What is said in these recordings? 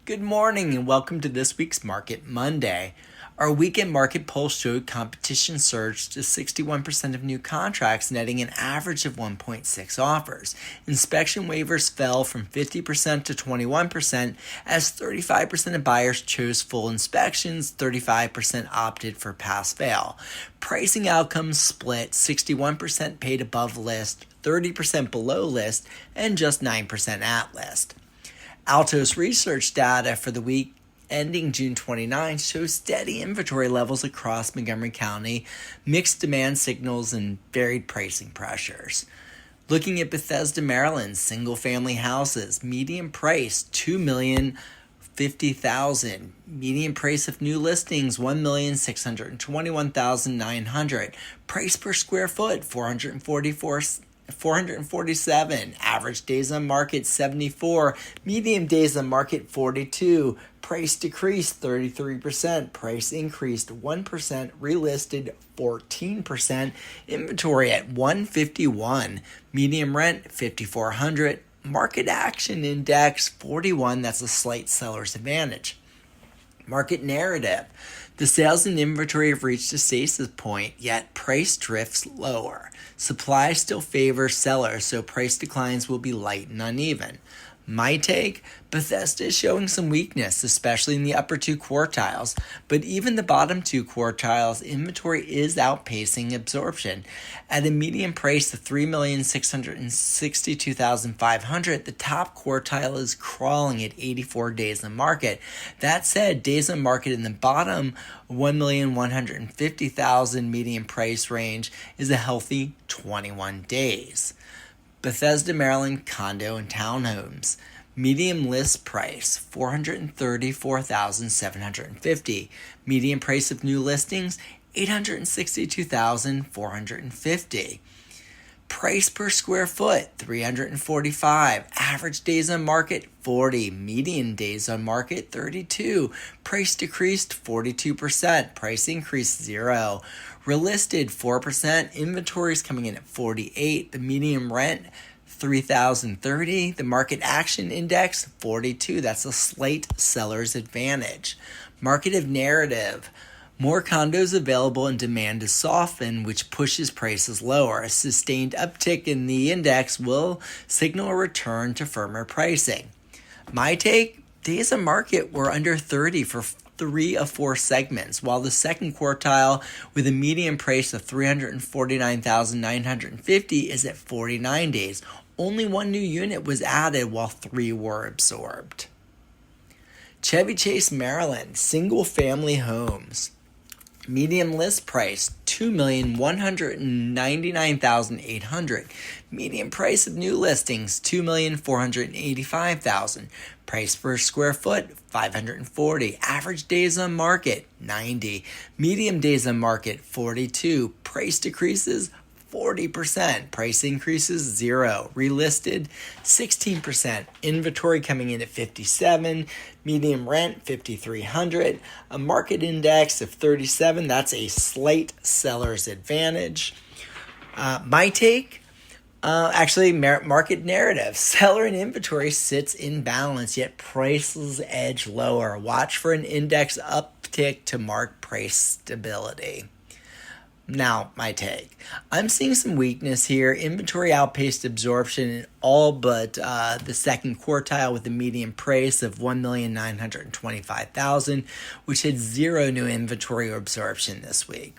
Good morning and welcome to this week's Market Monday. Our weekend market poll showed competition surged to 61% of new contracts, netting an average of 1.6 offers. Inspection waivers fell from 50% to 21% as 35% of buyers chose full inspections, 35% opted for pass-fail. Pricing outcomes split: 61% paid above list, 30% below list, and just 9% at list. Altos Research data for the week ending June 29 shows steady inventory levels across Montgomery County, mixed demand signals, and varied pricing pressures. Looking at Bethesda, Maryland, single-family houses, median price $2,050,000, median price of new listings $1,621,900, price per square foot $447, average days on market 74, median days on market 42, price decreased 33%, price increased 1%, relisted 14%, inventory at 151, median rent $5,400, market action index 41, that's a slight seller's advantage. Market narrative: the sales and inventory have reached a stasis point, yet price drifts lower. Supply still favors sellers, so price declines will be light and uneven. My take: Bethesda is showing some weakness, especially in the upper two quartiles, but even the bottom two quartiles, inventory is outpacing absorption. At a median price of $3,662,500, the top quartile is crawling at 84 days on market. That said, days on market in the bottom $1,150,000 median price range is a healthy 21 days. Bethesda, Maryland condo and townhomes. Median list price $434,750. Median price of new listings $862,450. Price per square foot $345. Average days on market 40. Median days on market 32. Price decreased 42%. Price increased 0. Relisted 4%. Inventories coming in at 48. The median rent $3,030. The market action index 42. That's a slight seller's advantage. Market narrative: more condos available and demand to soften, which pushes prices lower. A sustained uptick in the index will signal a return to firmer pricing. My take: days on market were under 30 for 3 of 4 segments, while the second quartile with a median price of $349,950 is at 49 days. Only 1 new unit was added while 3 were absorbed. Chevy Chase, Maryland, single-family homes. Median list price $2,199,800. Median price of new listings $2,485,000. Price per square foot $540. Average days on market 90. Median days on market 42. Price decreases 40%. Price increases 0. Relisted 16%. Inventory coming in at 57. Median rent $5,300. A market index of 37. That's a slight seller's advantage. My take: market narrative. Seller and inventory sits in balance, yet prices edge lower. Watch for an index uptick to mark price stability. Now, my take: I'm seeing some weakness here. Inventory outpaced absorption in all but the second quartile with a median price of $1,925,000, which had 0 new inventory or absorption this week.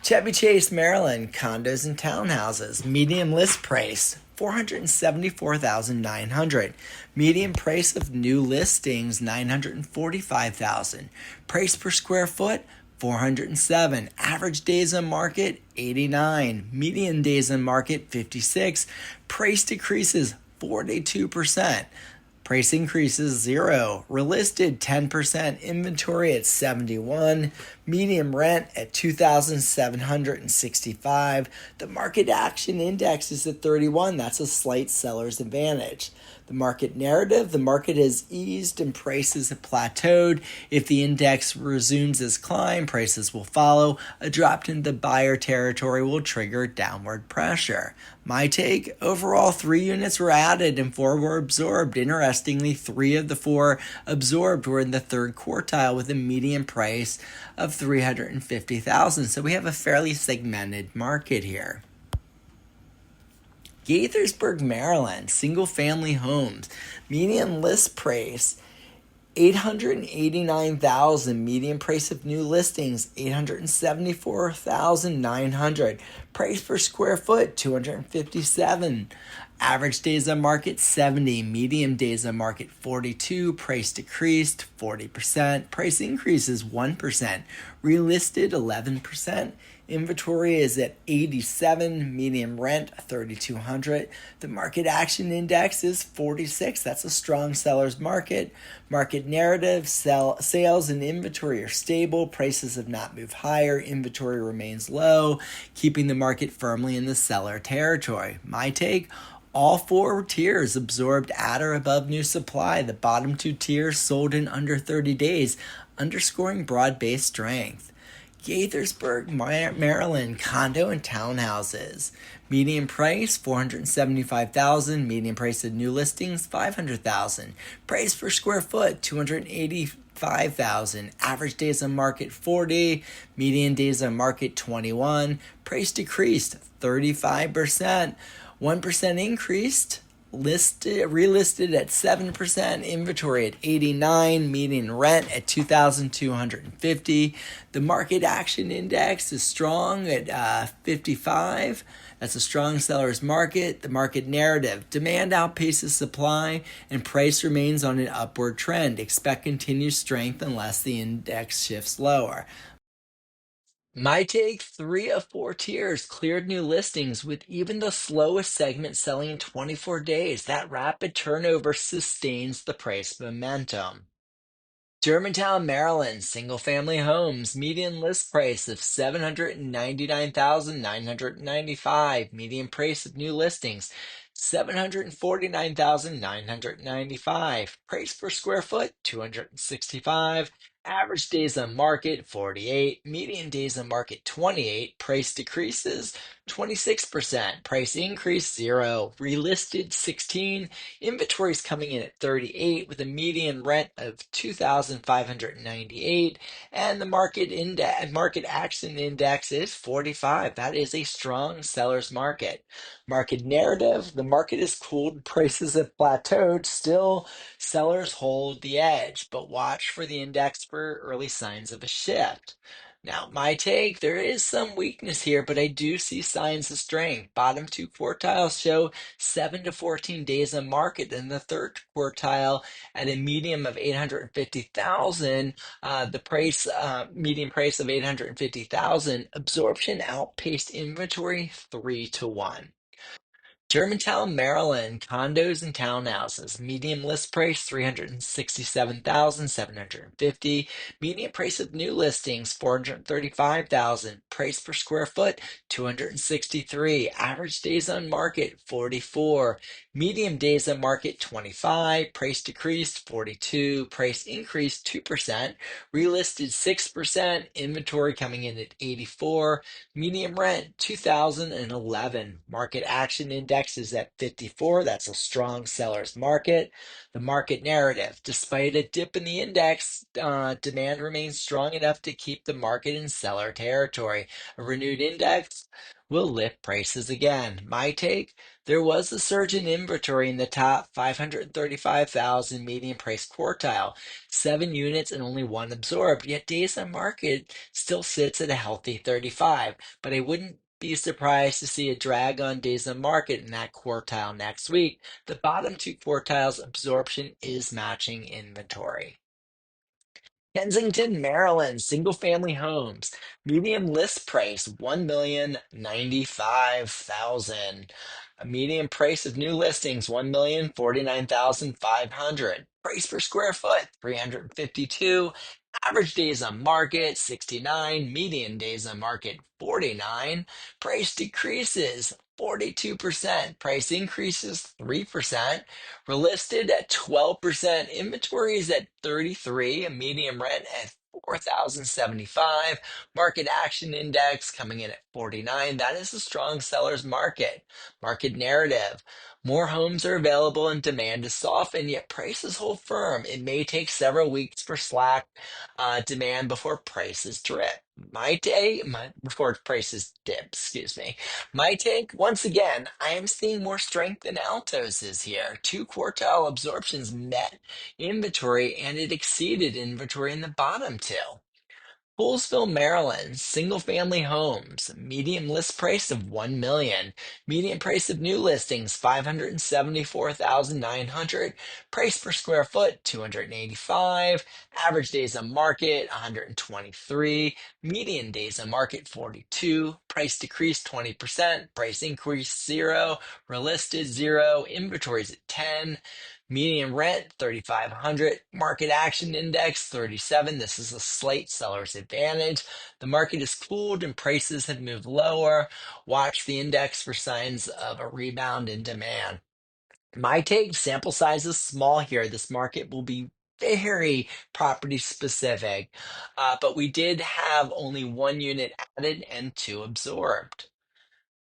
Chevy Chase, Maryland, condos and townhouses. Median list price $474,900. Median price of new listings $945,000. Price per square foot $407. Average days on market 89. Median days on market 56. Price decreases 42%. Price increases 0. Relisted 10%. Inventory at 71. Median rent at $2,765. The market action index is at 31. That's a slight seller's advantage. The market narrative, the market has eased and prices have plateaued. If the index resumes its climb, prices will follow. A drop into the buyer territory will trigger downward pressure. My take, overall 3 units were added and 4 were absorbed. Interestingly, 3 of the 4 absorbed were in the third quartile with a median price of $350,000. So we have a fairly segmented market here. Gaithersburg, Maryland, single-family homes, median list price $889,000, median price of new listings $874,900, price per square foot $257, average days on market 70, median days on market 42, price decreased 40%, price increases 1%, relisted 11%. Inventory is at 87, median rent 3,200. The market action index is 46. That's a strong seller's market. Market narrative, sales and inventory are stable. Prices have not moved higher. Inventory remains low, keeping the market firmly in the seller territory. My take, all 4 tiers absorbed at or above new supply. The bottom 2 tiers sold in under 30 days, underscoring broad-based strength. Gaithersburg, Maryland, condo and townhouses. Median price $475,000. Median price of new listings $500,000. Price per square foot $285,000. Average days on market 40. Median days on market 21. Price decreased 35%. 1% increased. Relisted at 7%, inventory at 89, median rent at $2,250. The market action index is strong at 55. That's a strong seller's market. The market narrative, demand outpaces supply and price remains on an upward trend. Expect continued strength unless the index shifts lower. My take, 3 of 4 tiers cleared new listings with even the slowest segment selling in 24 days. That rapid turnover sustains the price momentum. Germantown, Maryland, single-family homes, median list price of $799,995, median price of new listings $749,995, price per square foot $265, average days on market 48, median days on market 28, price decreases 26%, price increase 0, relisted 16, inventories coming in at 38 with a median rent of 2,598 and the market action index is 45. That is a strong seller's market. Market narrative, the market is cooled, prices have plateaued, still sellers hold the edge, but watch for the index for early signs of a shift. Now, my take, there is some weakness here, but I do see signs of strength. Bottom 2 quartiles show 7 to 14 days on market. In the third quartile, at a median of 850,000, the median price of 850,000, absorption outpaced inventory 3-1. Germantown, Maryland, condos and townhouses. Median list price $367,750. Median price of new listings $435,000. Price per square foot $263. Average days on market 44. Median days on market 25. Price decreased 42. Price increased 2%. Relisted 6%. Inventory coming in at 84. Median rent 2011. Market action index is at 54. That's a strong seller's market. The market narrative, despite a dip in the index, demand remains strong enough to keep the market in seller territory. A renewed index will lift prices again. My take, there was a surge in inventory in the top 535,000 median price quartile, 7 units and only 1 absorbed, yet days on market still sits at a healthy 35. But I wouldn't be surprised to see a drag on days on market in that quartile next week. The bottom 2 quartiles absorption is matching inventory. Kensington, Maryland, single family homes. Median list price $1,095,000. A median price of new listings $1,049,500. Price per square foot 352. Average days on market 69. Median days on market 49. Price decreases 42%. Price increases 3%. Relisted at 12%. Inventory is at 33. A medium rent at 4,075. Market action index coming in at 49. That is a strong seller's market. Market narrative. More homes are available and demand is softened, yet prices hold firm. It may take several weeks for slack demand before prices drip. Before prices dip, excuse me. My take, once again, I am seeing more strength than Altos is here. Two quartile absorptions met inventory and it exceeded inventory in the bottom two. Poolesville, Maryland, single-family homes, median list price of 1 million, median price of new listings 574,900, price per square foot 285, average days on market 123, median days on market 42, price decreased 20%, price increase 0, relisted 0, inventories at 10. Median rent 3,500, market action index 37. This is a slight seller's advantage. The market has cooled and prices have moved lower. Watch the index for signs of a rebound in demand. My take, sample size is small here. This market will be very property specific, but we did have only one unit added and two absorbed.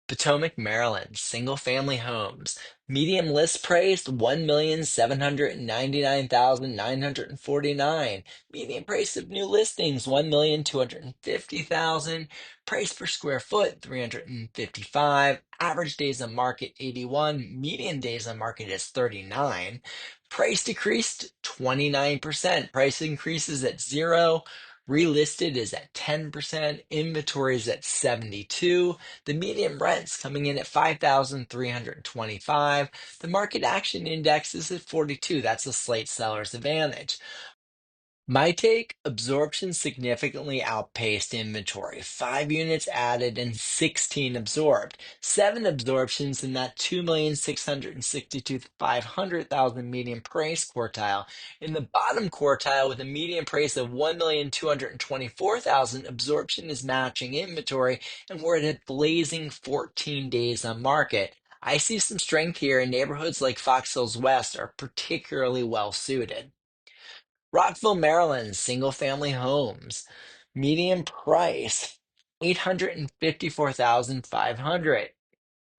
Potomac, Maryland, single family homes. Median list price 1,799,949. Median price of new listings 1,250,000. Price per square foot 355. Average days on market 81. Median days on market is 39. Price decreased 29%. Price increases at 0. Relisted is at 10%. Inventory is at 72. The median rent's coming in at 5,325. The market action index is at 42. That's a slight seller's advantage. My take, absorption significantly outpaced inventory. 5 units added and 16 absorbed. 7 absorptions in that 2,662,500 median price quartile. In the bottom quartile with a median price of 1,224,000, absorption is matching inventory, and we're at a blazing 14 days on market. I see some strength here, and neighborhoods like Fox Hills West are particularly well suited. Rockville, Maryland, single family homes. Median price 854,500.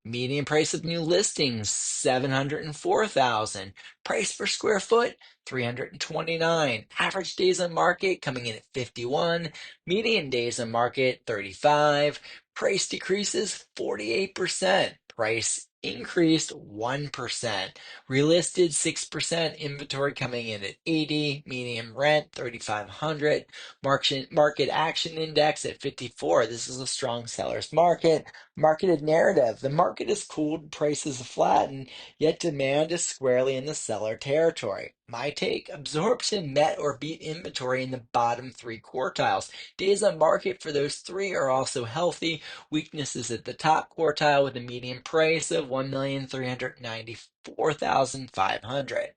Median price of new listings 704,000. Price per square foot 329. Average days on market coming in at 51. Median days on market 35. Price decreases 48%. Price increased 1%. Relisted 6%. Inventory coming in at 80. Median rent 3,500. Market action index at 54. This is a strong seller's market. Marketed narrative. The market is cooled, prices have flattened, yet demand is squarely in the seller territory. My take, absorption met or beat inventory in the bottom three quartiles. Days on market for those three are also healthy. Weaknesses at the top quartile with a median price of 1,394,500.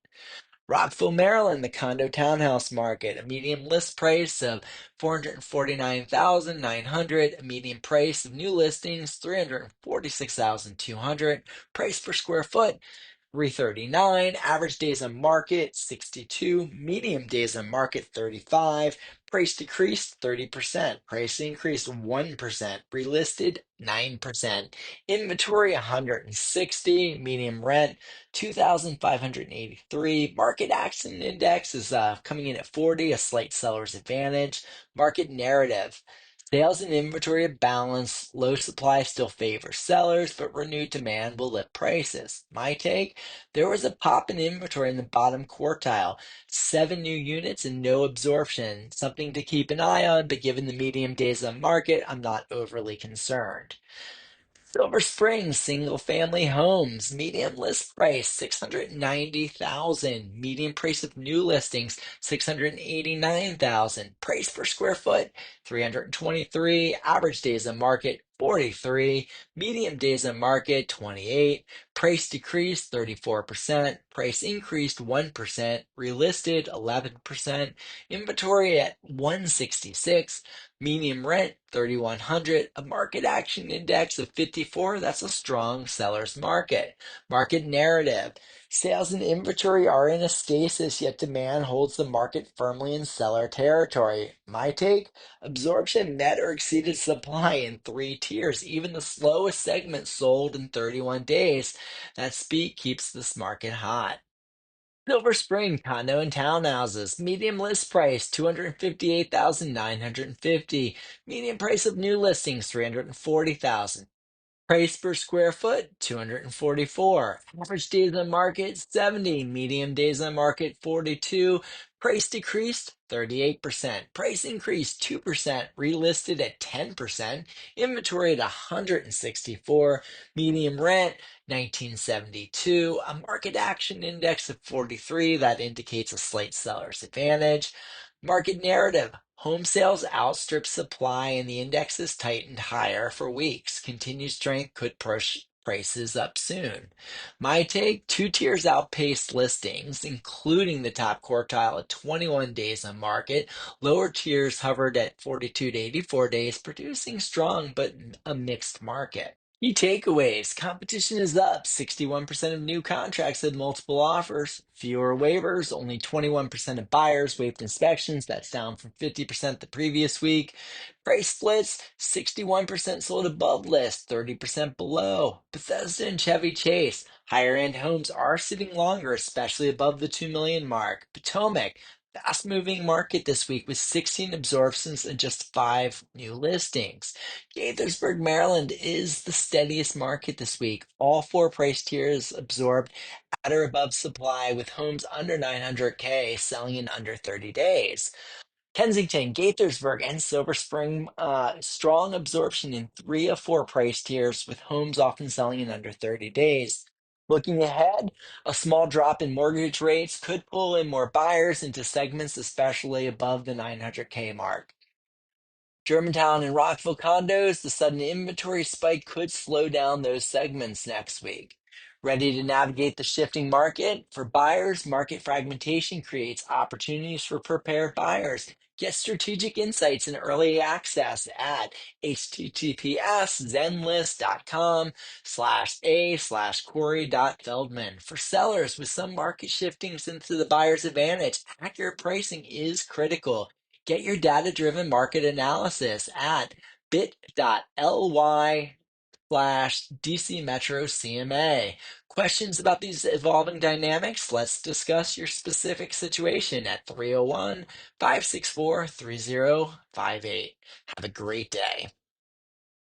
Rockville, Maryland, the condo townhouse market, a median list price of 449,900, a median price of new listings 346,200, price per square foot 339, average days on market 62, medium days on market 35, price decreased 30%, price increased 1%, relisted 9%, inventory 160, medium rent 2,583, market action index is coming in at 40, a slight seller's advantage, market narrative. Sales and inventory are balanced. Low supply still favors sellers, but renewed demand will lift prices. My take, there was a pop in inventory in the bottom quartile. 7 new units and no absorption. Something to keep an eye on, but given the medium days on market, I'm not overly concerned. Silver Springs single family homes, median list price 690,000, median price of new listings 689,000, price per square foot 323, average days on market 43, medium days on market 28, price decreased 34%, price increased 1%, relisted 11%, inventory at 166, medium rent 3100, a market action index of 54, that's a strong seller's market. Market narrative. Sales and inventory are in a stasis, yet demand holds the market firmly in seller territory. My take? Absorption met or exceeded supply in three tiers. Even the slowest segment sold in 31 days. That speed keeps this market hot. Silver Spring condo and townhouses. Medium list price 258,950. Median price of new listings 340,000. Price per square foot, 244. Average days on market, 70. Medium days on market, 42. Price decreased, 38%. Price increased, 2%. Relisted at 10%. Inventory at 164. Medium rent, 1972. A market action index of 43. That indicates a slight seller's advantage. Market narrative. Home sales outstrip supply and the index has tightened higher for weeks. Continued strength could push prices up soon. My take, two tiers outpaced listings, including the top quartile at 21 days on market. Lower tiers hovered at 42 to 84 days, producing strong but a mixed market. Key takeaways. Competition is up. 61% of new contracts had multiple offers. Fewer waivers. Only 21% of buyers waived inspections. That's down from 50% the previous week. Price splits. 61% sold above list, 30% below. Bethesda and Chevy Chase. Higher end homes are sitting longer, especially above the 2 million mark. Potomac. Fast moving market this week with 16 absorptions and just 5 new listings. Gaithersburg, Maryland is the steadiest market this week. All four price tiers absorbed at or above supply, with homes under 900K selling in under 30 days. Kensington, Gaithersburg, and Silver Spring, strong absorption in 3 of 4 price tiers, with homes often selling in under 30 days. Looking ahead, a small drop in mortgage rates could pull in more buyers into segments, especially above the 900K mark. Germantown and Rockville condos, the sudden inventory spike could slow down those segments next week. Ready to navigate the shifting market? For buyers, market fragmentation creates opportunities for prepared buyers. Get strategic insights and early access at https://zenlist.com/a/corey.feldman. For sellers, with some market shiftings into the buyer's advantage, accurate pricing is critical. Get your data-driven market analysis at bit.ly/DC Metro CMA. Questions about these evolving dynamics? Let's discuss your specific situation at 301 564 3058. Have a great day.